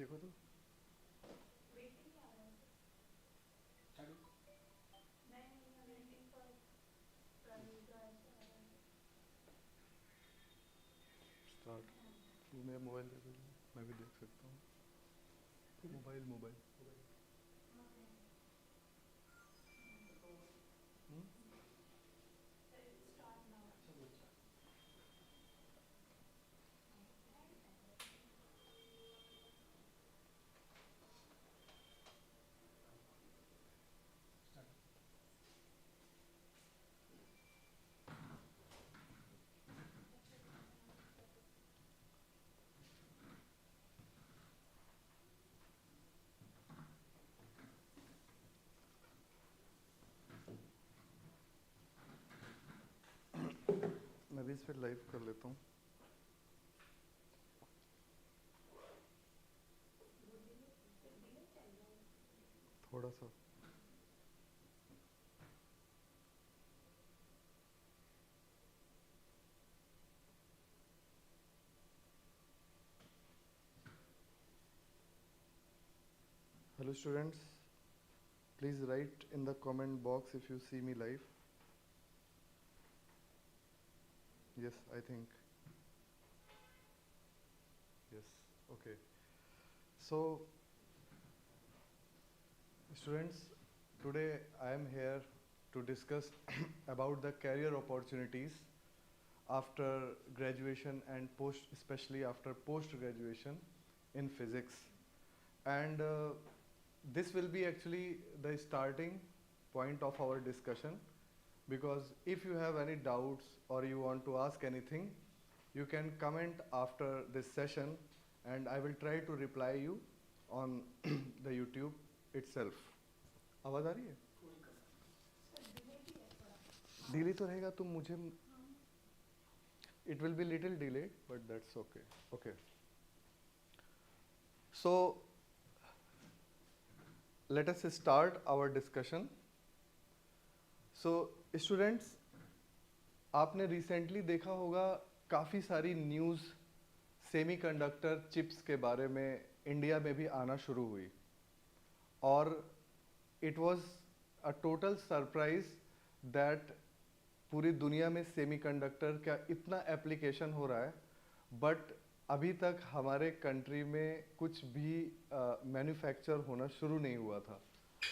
देखो तो स्टार्ट। मेरा मोबाइल दे दो, मैं भी देख सकता हूँ। मोबाइल मोबाइल मैं भी इस पर लाइव कर लेता हूँ थोड़ा सा। Hello students, please write in the comment box if you see me live. Yes, I think. Yes, okay. So, students, today I am here to discuss about the career opportunities after graduation and especially after post-graduation in physics. And this will be actually the starting point of our discussion, because if you have any doubts or you want to ask anything, you can comment after this session and I will try to reply you on the YouTube itself. आवाज आ रही है? Delay तो रहेगा तो मुझे it will be little delayed, but that's okay. Okay. So let us start our discussion. So students, आपने recently देखा होगा काफ़ी सारी न्यूज़ सेमीकंडक्टर चिप्स के बारे में इंडिया में भी आना शुरू हुई, और it was a total surprise that पूरी दुनिया में सेमीकंडक्टर का इतना एप्लीकेशन हो रहा है, बट अभी तक हमारे कंट्री में कुछ भी मैन्युफैक्चर होना शुरू नहीं हुआ था।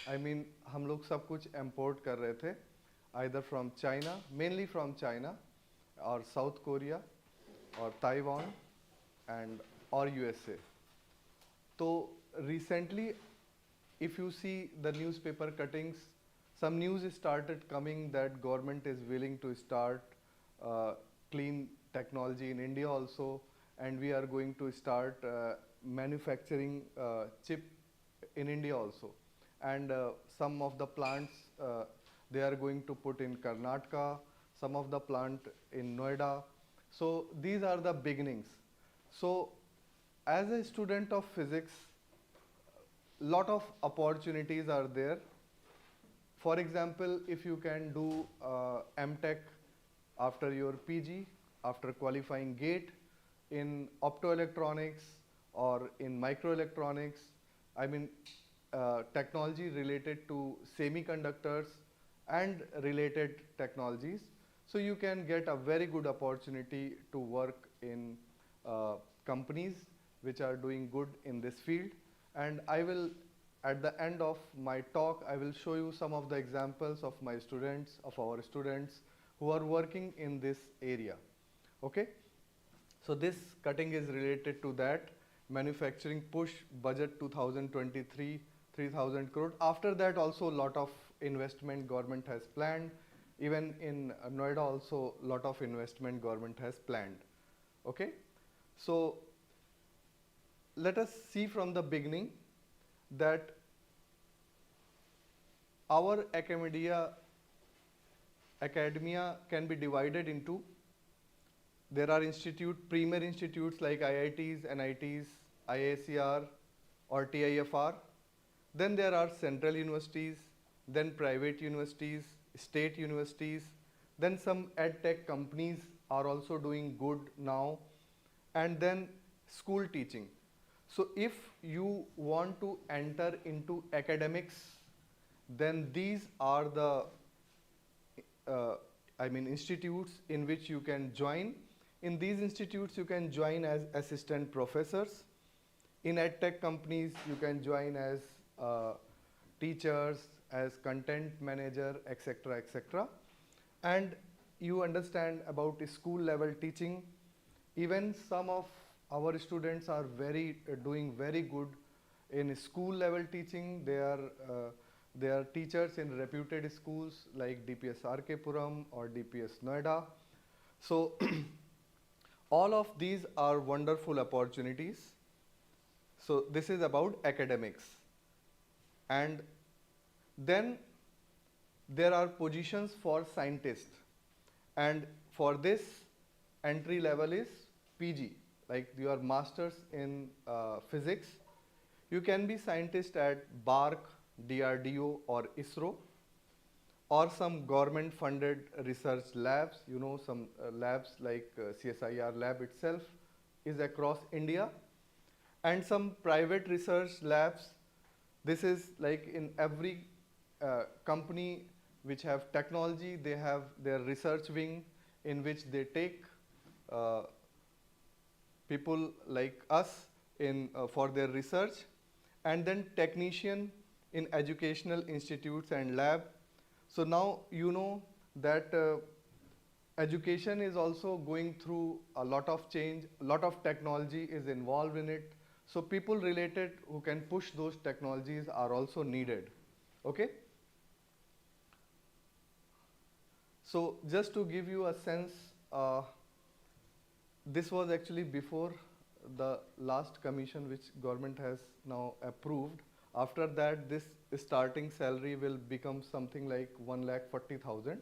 आई मीन हम लोग सब कुछ इम्पोर्ट कर रहे थे, either from China, mainly from China और साउथ कोरिया और Taiwan and or USA. So recently, if you see the newspaper cuttings, some news started coming that government is willing to start clean technology in India also, and we are going to start manufacturing chip in India also. And some of the plants they are going to put in Karnataka, some of the plant in Noida. So these are the beginnings. So, as a student of physics, lot of opportunities are there. For example, if you can do MTech after your PG, after qualifying GATE in optoelectronics or in microelectronics, I mean technology related to semiconductors and related technologies. So you can get a very good opportunity to work in companies which are doing good in this field. And I will, at the end of my talk, I will show you some of the examples of my students, of our students who are working in this area. Okay? So this cutting is related to that. Manufacturing push budget 2023, 3,000 crore. After that also a lot of investment government has planned. Even in Noida also a lot of investment government has planned. Okay? So let us see from the beginning that our academia can be divided into, there are premier institutes like IITs, NITs, IICR or TIFR. Then there are central universities, then private universities, state universities, then some edtech companies are also doing good now, and then school teaching. So if you want to enter into academics, then these are the institutes in which you can join. In these institutes, you can join as assistant professors. In edtech companies, you can join as teachers, as content manager, etc., etc. And you understand about school level teaching. Even some of our students are doing very good in school level teaching. They are teachers in reputed schools like DPS RK or DPS Noida. So all of these are wonderful opportunities. So this is about academics. And then there are positions for scientists. And for this, entry level is PG, like your masters in physics. You can be scientist at BARC, DRDO or ISRO, or some government funded research labs. You know, some labs like CSIR lab itself is across India, and some private research labs. This is like in every company which have technology, they have their research wing in which they take people like us in for their research, and then technician in educational institutes and lab. So now you know that education is also going through a lot of change, a lot of technology is involved in it. So people related who can push those technologies are also needed. Okay? So just to give you a sense, this was actually before the last commission which government has now approved. After that, this starting salary will become something like 1,40,000.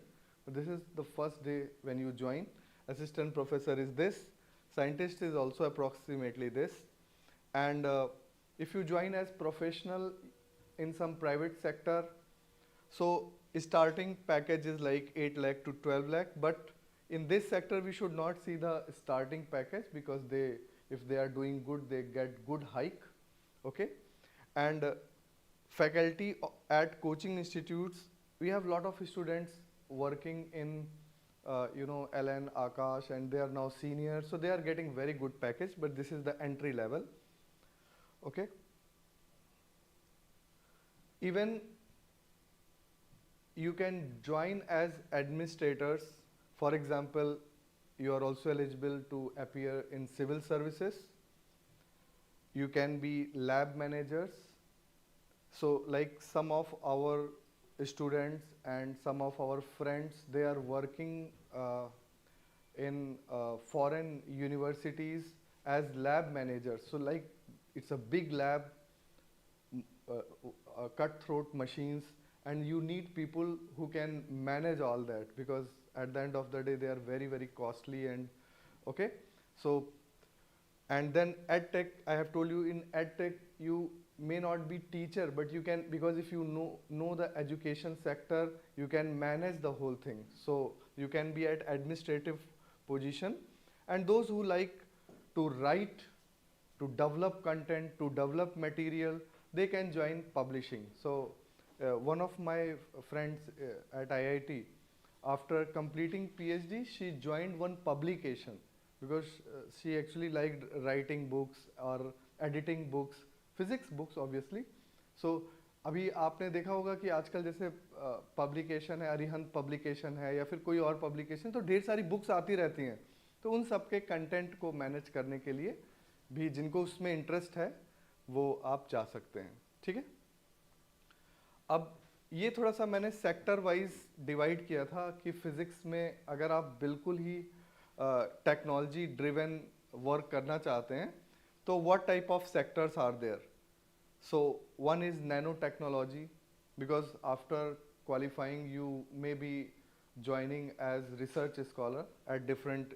This is the first day when you join. Assistant professor is this. Scientist is also approximately this. And if you join as professional in some private sector, so starting package is like 8 lakh to 12 lakh. But in this sector, we should not see the starting package, because if they are doing good, they get good hike. Okay. And faculty at coaching institutes, we have a lot of students working in LN, Akash, and they are now seniors, so they are getting very good package, but this is the entry level. Okay. Even you can join as administrators. For example, you are also eligible to appear in civil services. You can be lab managers. So like some of our students and some of our friends, they are working in foreign universities as lab managers. So like it's a big lab, cutthroat machines, and you need people who can manage all that, because at the end of the day they are very, very costly. And okay, so and then edtech, I have told you, in edtech you may not be teacher, but you can, because if you know the education sector, you can manage the whole thing. So you can be at administrative position. And those who like to write, to develop content, to develop material, they can join publishing. So one of my friends at IIT, after completing PhD, she joined one publication, because she actually liked writing books or editing books, physics books obviously. So अभी आपने देखा होगा कि आजकल जैसे publication है, Arihant publication है या फिर कोई और पब्लिकेशन, तो ढेर सारी बुक्स आती रहती हैं. तो उन सब के कंटेंट को मैनेज करने के लिए भी जिनको उसमें इंटरेस्ट है वो आप जा सकते हैं. ठीक है. अब ये थोड़ा सा मैंने सेक्टर वाइज डिवाइड किया था कि फिजिक्स में अगर आप बिल्कुल ही टेक्नोलॉजी ड्रिवन वर्क करना चाहते हैं तो what type of sectors are there. So one is nano technology, because after qualifying you may be joining as research scholar at different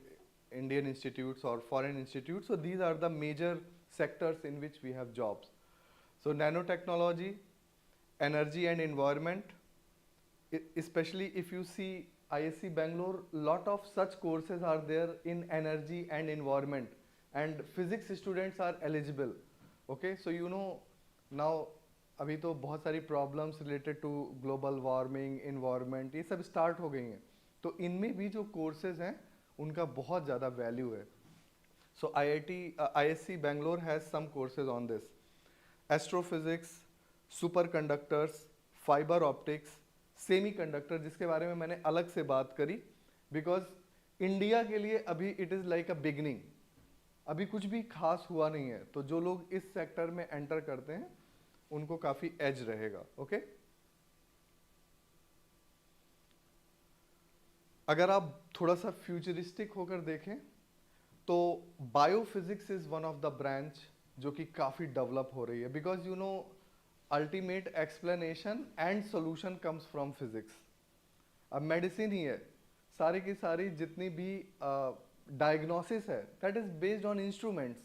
Indian institutes or foreign institutes. So these are the major sectors in which we have jobs. So nanotechnology, energy and environment, especially if you see ISC Bangalore, lot of such courses are there in energy and environment, and physics students are eligible. Okay, so you know now अभी तो बहुत सारी problems related to global warming, environment, ये सब start हो गई हैं, तो इनमें भी जो कोर्सेज हैं उनका बहुत ज़्यादा वैल्यू है. सो ISC Bangalore has some courses on this: astrophysics, super conductors, fibre optics, semi conductor, जिसके बारे में मैंने अलग से बात करी बिकॉज इंडिया के लिए अभी it is like a beginning, अभी कुछ भी खास हुआ नहीं है, तो जो लोग इस सेक्टर में एंटर करते हैं उनको काफ़ी एज रहेगा. ओके, अगर आप थोड़ा सा फ्यूचरिस्टिक होकर देखें तो biophysics is one of the branch जो कि काफ़ी डेवलप हो रही है, because you know ultimate explanation and solution comes from physics. अब मेडिसिन ही है, सारी की सारी जितनी भी डायग्नोसिस है that is based on instruments,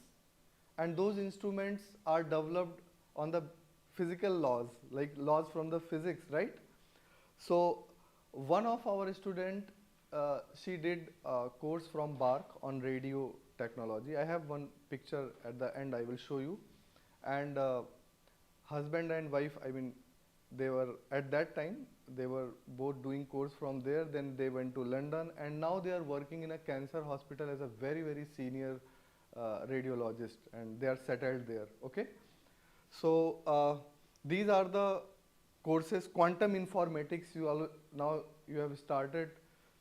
and those instruments are developed on the physical laws, like laws from the physics, right? So one of our student, she did a course from BARC on radio technology. I have one picture at the end I will show you. And husband and wife, I mean, they were at that time they were both doing course from there, then they went to London, and now they are working in a cancer hospital as a very senior radiologist, and they are settled there. Okay, so these are the courses. Quantum informatics, now you have started,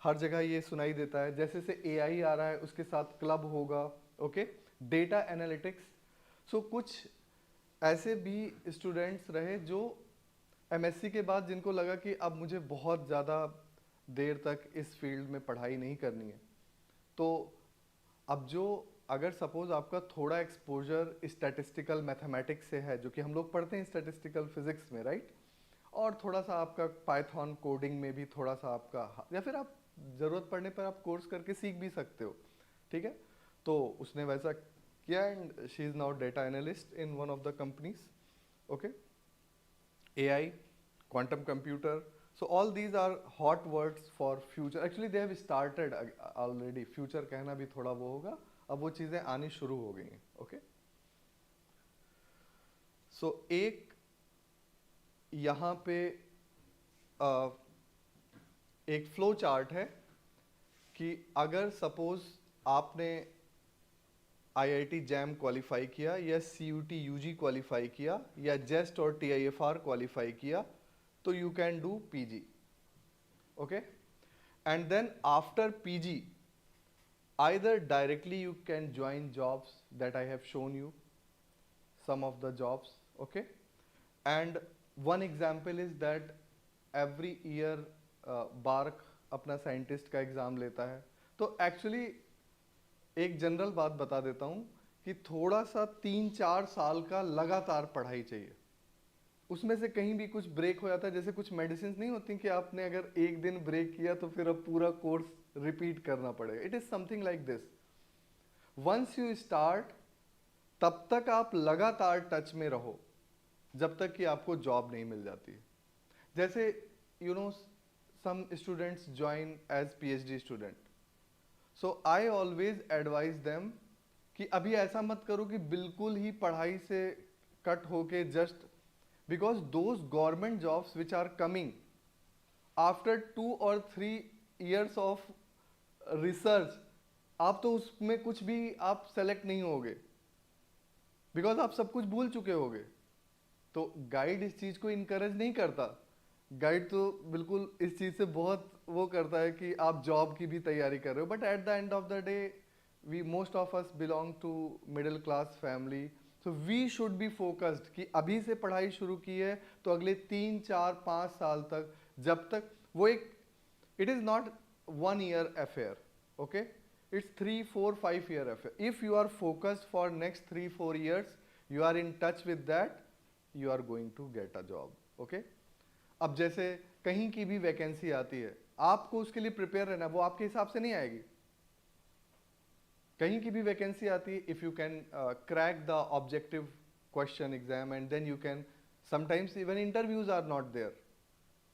हर जगह ये सुनाई देता है, जैसे से AI आ रहा है उसके साथ क्लब होगा. Okay, data analytics. सो कुछ ऐसे भी स्टूडेंट्स रहे जो MSc के बाद जिनको लगा कि अब मुझे बहुत ज़्यादा देर तक इस फील्ड में पढ़ाई नहीं करनी है, तो अब जो अगर सपोज आपका थोड़ा एक्सपोजर स्टैटिस्टिकल मैथमेटिक्स से है, जो कि हम लोग पढ़ते हैं स्टैटिस्टिकल फिजिक्स में, राइट, और थोड़ा सा आपका पाइथन कोडिंग में भी थोड़ा सा आपका, या फिर आप ज़रूरत पड़ने पर आप कोर्स करके सीख भी सकते हो, ठीक है. तो उसने वैसा किया, and she is now data analyst in one of the companies. Okay, AI, quantum computer, so all these are hot words for future. Actually they have started already. Future कहना भी थोड़ा वो होगा, अब वो चीज़ें आनी शुरू हो गई हैं. ओके, सो एक यहाँ पे एक फ्लो चार्ट है कि अगर सपोज आपने IIT JAM क्वालिफाई किया, या CUT UG क्वालिफाई किया, या जेस्ट और TIFR क्वालिफाई किया, तो you can do PG. Okay, and then after PG either directly you can join jobs that I have shown you, some of the jobs. Okay, and one example is that every year BARC अपना scientist का exam लेता है. तो actually एक general बात बता देता हूँ कि थोड़ा सा 3-4 साल का लगातार पढ़ाई चाहिए, उसमें से कहीं भी कुछ ब्रेक हो जाता है, जैसे कुछ मेडिसिन नहीं होती कि आपने अगर एक दिन ब्रेक किया तो फिर अब पूरा कोर्स रिपीट करना पड़ेगा. It is something like this. Once you start, तब तक आप लगातार टच में रहो जब तक कि आपको जॉब नहीं मिल जाती. जैसे you know some students join as PhD student, so I always advise them कि अभी ऐसा मत करो कि बिल्कुल ही पढ़ाई से कट होके just, because those government jobs which are coming after 2 or 3 years of research, आप तो उसमें कुछ भी आप सेलेक्ट नहीं होगे, बिकॉज आप सब कुछ भूल चुके होगे. तो गाइड इस चीज़ को इनकरेज नहीं करता. गाइड तो बिल्कुल इस चीज़ से बहुत वो करता है कि आप जॉब की भी तैयारी कर रहे हो, but at the end of the day we most of us belong to middle class family. So we should be focused कि अभी से पढ़ाई शुरू की है तो अगले 3-4-5 साल तक, जब तक वो एक, it is not 1 year affair, okay, it's 3-4-5 year affair. If you are focused for next 3-4 years, you are in touch with that, you are going to get a job. Okay, अब जैसे कहीं की भी वैकेंसी आती है, आपको उसके लिए प्रिपेयर रहना, वो आपके हिसाब से नहीं आएगी. कहीं की भी वैकेंसी आती है, if you can crack the objective question exam, and then you can, sometimes even interviews are not there,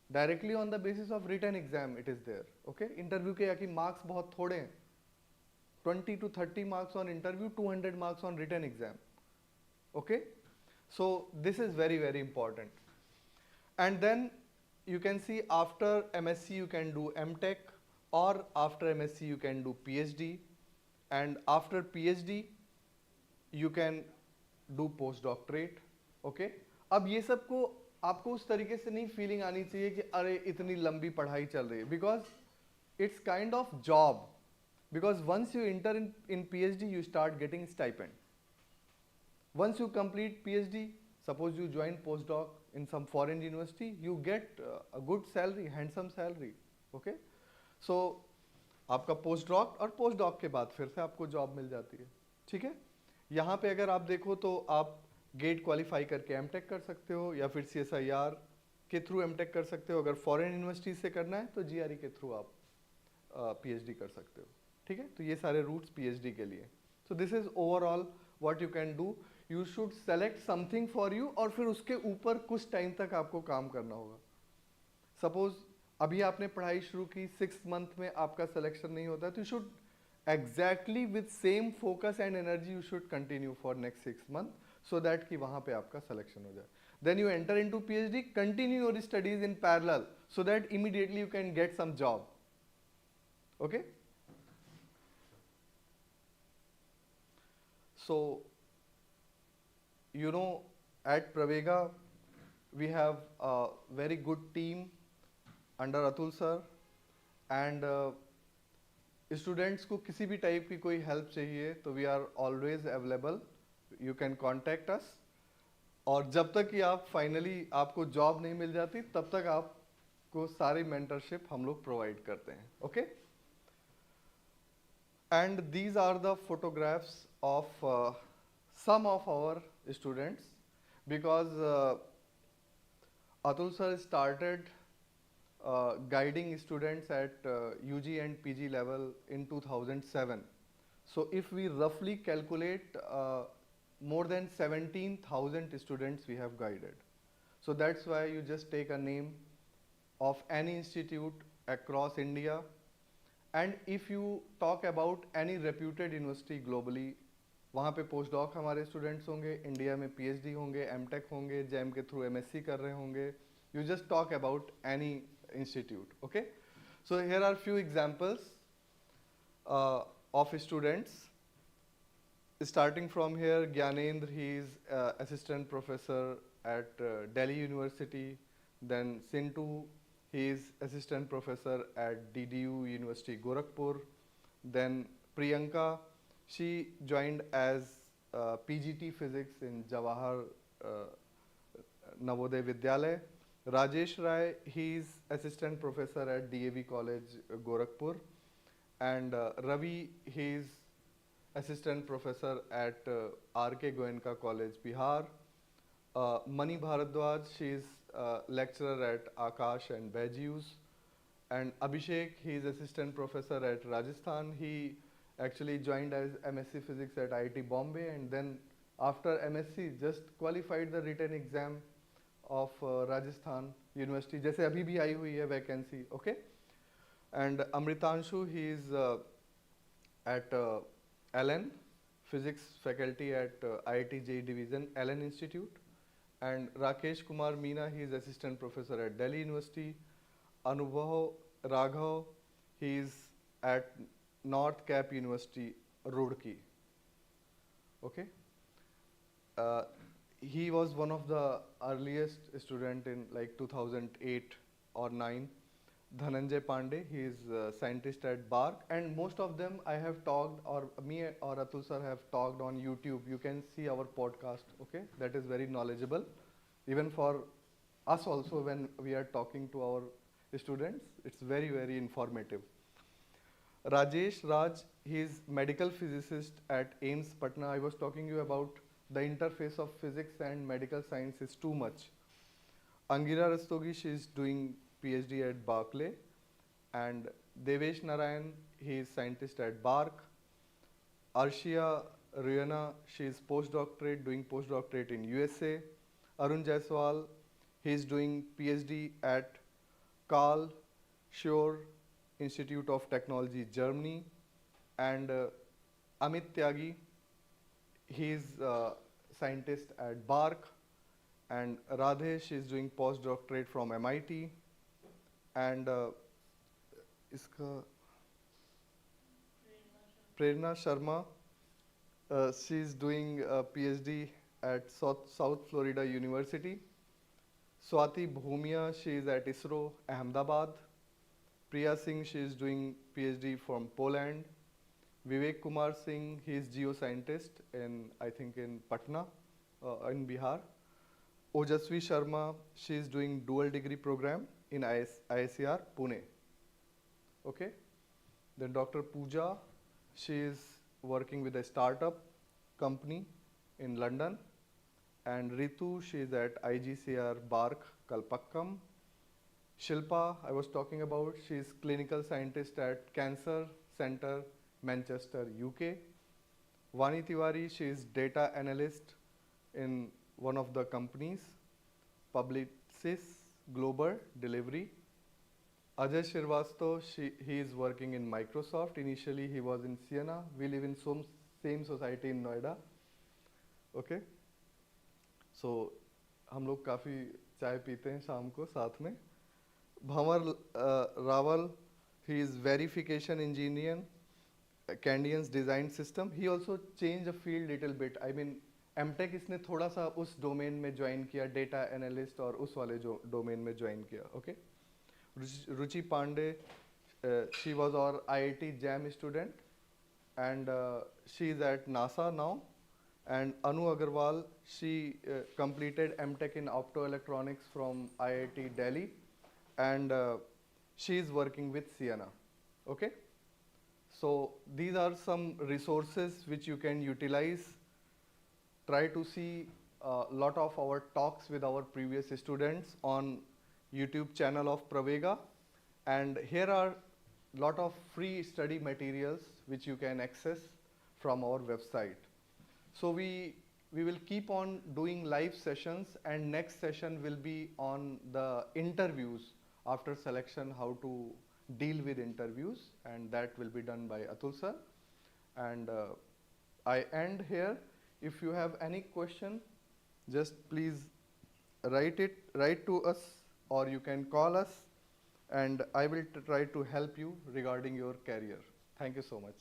directly on the basis of written exam it is there. Okay, interview के कि marks बहुत थोड़े हैं, 20 to 30 marks on interview, 200 marks on written exam. Okay, so this is very, very important. And then you can see after MSc you can do MTech, or after MSc you can do PhD, and after PhD you can do postdoctorate. Okay, अब ये सब को आपको उस तरीके से नहीं feeling आनी चाहिए कि अरे इतनी लंबी पढ़ाई चल रही है, because it's kind of job. Because once you enter in PhD, you start getting stipend. Once you complete PhD, suppose you join postdoc in some foreign university, you get a good salary, handsome salary. Okay? So, आपका postdoc और postdoc के बाद फिर से आपको job मिल जाती है. ठीक है? यहाँ पे अगर आप देखो तो आप गेट क्वालिफाई करके MTech कर सकते हो, या फिर CSIR के थ्रू MTech कर सकते हो. अगर फॉरेन यूनिवर्सिटी से करना है तो GRE के थ्रू आप PhD कर सकते हो. ठीक है, तो ये सारे रूट्स पीएचडी के लिए. So this is overall what you can do. You should select something for you, और फिर उसके ऊपर कुछ टाइम तक आपको काम करना होगा. सपोज अभी आपने पढ़ाई शुरू की, 6 मंथ में आपका सिलेक्शन नहीं होता, तो you should exactly with same focus and energy you should continue for next 6 month, so that कि वहां पे आपका सिलेक्शन हो जाए. Then you enter into PhD, continue your studies in parallel, so that immediately you can get some job. Okay, so you know, at Pravegaa we have a very good team under Atul sir, and students को किसी भी type की कोई help चाहिए तो we are always available, you can contact us. और जब तक कि आप फाइनली आपको जॉब नहीं मिल जाती तब तक आपको सारी मेंटरशिप हम लोग प्रोवाइड करते हैं. Okay, and these are the photographs of some of our students, because Atul sir started guiding students at UG and PG level in 2007. So if we roughly calculate, more than 17,000 students we have guided. So that's why you just take a name of any institute across India, and if you talk about any reputed university globally, वहाँ पे post doc हमारे students होंगे, India में PhD होंगे, MTech होंगे, JAM के through MSc कर रहे होंगे. You just talk about any institute. Okay, so here are few examples of students. Starting from here, Gyanendra, he is assistant professor at Delhi University. Then Sintu, he is assistant professor at DDU University Gorakhpur. Then Priyanka, she joined as PGT physics in Jawahar Navodaya Vidyalaya. Rajesh Rai, he is assistant professor at DAV College Gorakhpur. And Ravi, he is assistant professor at R.K. Goenka College, Bihar. Mani Bharadwaj, she is lecturer at Akash and BGUs. And Abhishek, he is assistant professor at Rajasthan. He actually joined as MSc Physics at IIT Bombay, and then after MSc just qualified the written exam of Rajasthan University, जैसे अभी भी आई हुई है vacancy. Okay. And Amritanshu, he is at LN Physics faculty at IIT JE Division, LN Institute. And Rakesh Kumar Meena, he is assistant professor at Delhi University. Anubhav Raghav, he is at North Cap University, Roorkee. Okay. He was one of the earliest student in like 2008 or 9. Dhananjay Pandey, he is a scientist at BARC, and most of them I have talked, or me or Atul sir have talked on YouTube. You can see our podcast, okay? That is very knowledgeable. Even for us also, when we are talking to our students, it's very, very informative. Rajesh Raj, he is medical physicist at AIIMS Patna. I was talking to you about the interface of physics and medical science is too much. Angira Rastogi, she is doing PhD at Berkeley, and Devesh Narayan, he is scientist at BARC. Arshia Ruyana, she is postdoctorate, doing postdoctorate in USA. Arun Jaiswal, he is doing PhD at Karl Schur Institute of Technology, Germany. And Amit Tyagi, he is scientist at BARC, and Radhe, she is doing postdoctorate from MIT, and iska Prerna Sharma, she is doing a PhD at South Florida University. Swati Bhumia, she is at ISRO, Ahmedabad. Priya Singh, she is doing PhD from Poland. Vivek Kumar Singh, he is geoscientist in, I think, in Patna, in Bihar. Ojasvi Sharma, she is doing dual degree program in ISIR, Pune. Okay. Then Dr. Pooja, she is working with a startup company in London. And Ritu, she is at IGCR BARC, Kalpakkam. Shilpa, I was talking about, she is clinical scientist at Cancer Center, Manchester, UK. Vani Tiwari, she is data analyst in one of the companies, Publicis Global Delivery. Ajay Shrivastava, he is working in Microsoft. Initially, he was in Siena. We live in same society in Noida. Okay. So, हम लोग काफ़ी चाय पीते हैं शाम को साथ में. Bhamar Rawal, he is verification engineer, Candian's design system. He also changed the field little bit. I mean, MTech इसने थोड़ा सा उस डोमेन में ज्वाइन किया, डेटा एनालिस्ट और उस वाले जो डोमेन में ज्वाइन किया. Okay. Ruchi Pandey, she was our IIT JAM student, and she is at NASA now. And Anu Agarwal, she completed MTech in optoelectronics from IIT Delhi, and she is working with Siena. Okay. So these are some resources which you can utilize. Try to see a lot of our talks with our previous students on YouTube channel of Pravegaa, and here are lot of free study materials which you can access from our website. So we will keep on doing live sessions, and next session will be on the interviews after selection, how to deal with interviews, and that will be done by Atul sir. And I end here. If you have any question, just please write to us, or you can call us, and I will try to help you regarding your career. Thank you so much.